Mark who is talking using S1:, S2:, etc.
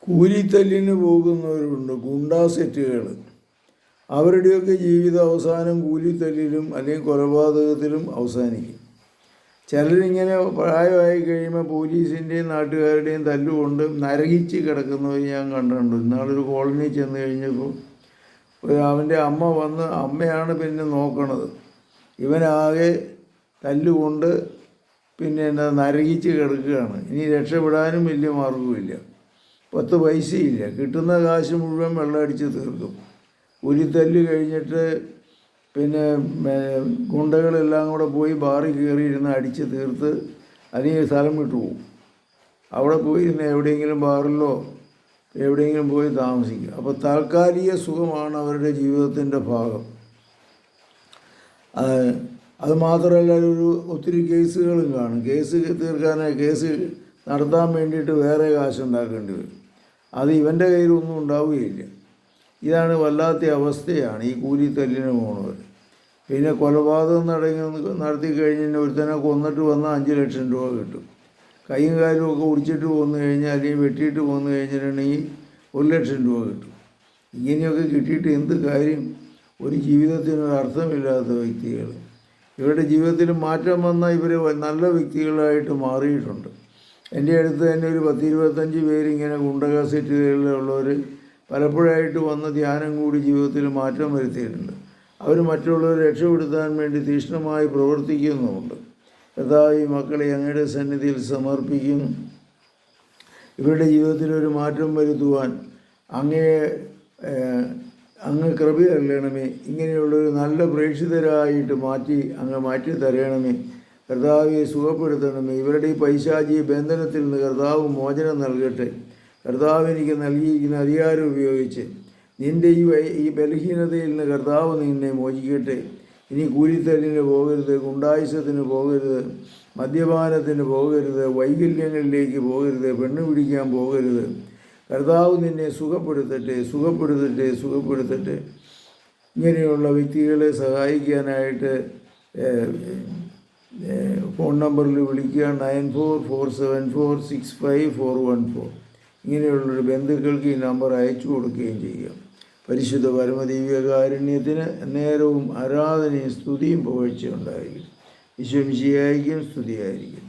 S1: കൂലിത്തല്ലിന് പോകുന്നവരുണ്ട്, ഗുണ്ടാ സെറ്റുകൾ. അവരുടെയൊക്കെ ജീവിത അവസാനം കൂലിത്തല്ലിലും അല്ലെങ്കിൽ കൊലപാതകത്തിലും അവസാനിക്കും. ചിലരിങ്ങനെ പ്രായമായി കഴിയുമ്പോൾ പോലീസിൻ്റെയും നാട്ടുകാരുടെയും തല്ലുകൊണ്ട് നരകിച്ച് കിടക്കുന്നവർ ഞാൻ കണ്ടിട്ടുണ്ട്. ഇന്നാളൊരു കോളനി ചെന്ന് കഴിഞ്ഞപ്പോൾ അവൻ്റെ അമ്മ വന്ന്, അമ്മയാണ് പിന്നെ നോക്കണത്, ഇവനാകെ തല്ലുകൊണ്ട് പിന്നെ നരകിച്ച് കിടക്കുകയാണ്. ഇനി രക്ഷപ്പെടാനും വലിയ മാർഗവുമില്ല, 10 പൈസയില്ല, കിട്ടുന്ന കാശ് മുഴുവൻ വെള്ളമടിച്ച് തീർക്കും. കൂലിത്തല്ല് കഴിഞ്ഞിട്ട് പിന്നെ ഗുണ്ടകളെല്ലാം കൂടെ പോയി ബാറിൽ കയറിയിരുന്ന് അടിച്ച് തീർത്ത് അല്ലെങ്കിൽ സ്ഥലം വിട്ടു പോകും. അവിടെ പോയിരുന്ന് എവിടെയെങ്കിലും ബാറിലോ എവിടെയെങ്കിലും പോയി താമസിക്കും. അപ്പോൾ താൽക്കാലിക സുഖമാണ് അവരുടെ ജീവിതത്തിൻ്റെ ഭാഗം. അത് മാത്രമല്ല, ഒത്തിരി കേസുകളും കാണും. കേസ് തീർക്കാനായി കേസ് നടത്താൻ വേണ്ടിയിട്ട് വേറെ കാശുണ്ടാക്കേണ്ടി വരും. അത് ഇവൻ്റെ കയ്യിലൊന്നും ഉണ്ടാവുകയില്ല. ഇതാണ് വല്ലാത്ത അവസ്ഥയാണ് ഈ കൂലിത്തല്ലിന് പോകുന്നവർ. പിന്നെ കൊലപാതകം നടത്തി കഴിഞ്ഞ് ഒരുത്തനെ കൊന്നിട്ട് വന്നാൽ 5 ലക്ഷം രൂപ കിട്ടും. കൈയും കാലും ഒക്കെ ഒടിച്ചിട്ട് പോന്നു കഴിഞ്ഞാൽ അല്ലെങ്കിൽ വെട്ടിയിട്ട് പോന്നു കഴിഞ്ഞിട്ടുണ്ടെങ്കിൽ 1 ലക്ഷം രൂപ കിട്ടും. ഇങ്ങനെയൊക്കെ കിട്ടിയിട്ട് എന്ത് കാര്യം? ഒരു ജീവിതത്തിനൊരു അർത്ഥമില്ലാത്ത വ്യക്തികൾ. ഇവരുടെ ജീവിതത്തിൽ മാറ്റം വന്നാൽ ഇവർ നല്ല വ്യക്തികളായിട്ട് മാറിയിട്ടുണ്ട്. എൻ്റെ അടുത്ത് തന്നെ ഒരു 10-25 പേരിങ്ങനെ ഗുണ്ടക സെറ്റുകളിലുള്ളവർ പലപ്പോഴായിട്ട് വന്ന് ധ്യാനം കൂടി ജീവിതത്തിൽ മാറ്റം വരുത്തിയിട്ടുണ്ട്. അവർ മറ്റുള്ളവരെ രക്ഷപ്പെടുത്താൻ വേണ്ടി തീക്ഷ്ണമായി പ്രവർത്തിക്കുന്നുമുണ്ട്. കർത്താവേ, ഈ മക്കളെ അങ്ങയുടെ സന്നിധിയിൽ സമർപ്പിക്കുന്നു. ഇവരുടെ ജീവിതത്തിലൊരു മാറ്റം വരുത്തുവാൻ അങ്ങ് കൃപയരുളണമേ. ഇങ്ങനെയുള്ളൊരു നല്ല പ്രേക്ഷിതരായിട്ട് മാറ്റി തരണമേ. കർത്താവെ, സുഖപ്പെടുത്തണമേ. ഇവരുടെ ഈ പൈശാചിക ബന്ധനത്തിൽ നിന്ന് കർത്താവ് മോചനം നൽകട്ടെ. കർത്താവ് എനിക്ക് നൽകിയിരിക്കുന്ന അധികാരം ഉപയോഗിച്ച് നിൻ്റെ ഈ ബലഹീനതയിൽ നിന്ന് കർത്താവ് നിന്നെ മോചിക്കട്ടെ. ഇനി കൂലിത്തല്ലിന് പോകരുത്, ഗുണ്ടായുസത്തിന് പോകരുത്, മദ്യപാനത്തിന് പോകരുത്, വൈകല്യങ്ങളിലേക്ക് പോകരുത്, പെണ്ണ് പിടിക്കാൻ പോകരുത്. കർത്താവ് നിന്നെ സുഖപ്പെടുത്തട്ടെ. ഇങ്ങനെയുള്ള വ്യക്തികളെ സഹായിക്കാനായിട്ട് ഫോൺ നമ്പറിൽ വിളിക്കുക, 9447465414. ഇങ്ങനെയുള്ളൊരു ബന്ധുക്കൾക്ക് ഈ നമ്പർ അയച്ചു കൊടുക്കുകയും ചെയ്യുക. പരിശുദ്ധ പരമദിവ്യകാരുണ്യത്തിന് നേരവും ആരാധനയും സ്തുതിയും പുകഴ്ചയുണ്ടായിരിക്കും. ഈശോ മിശിഹായ്ക്കും സ്തുതിയായിരിക്കും.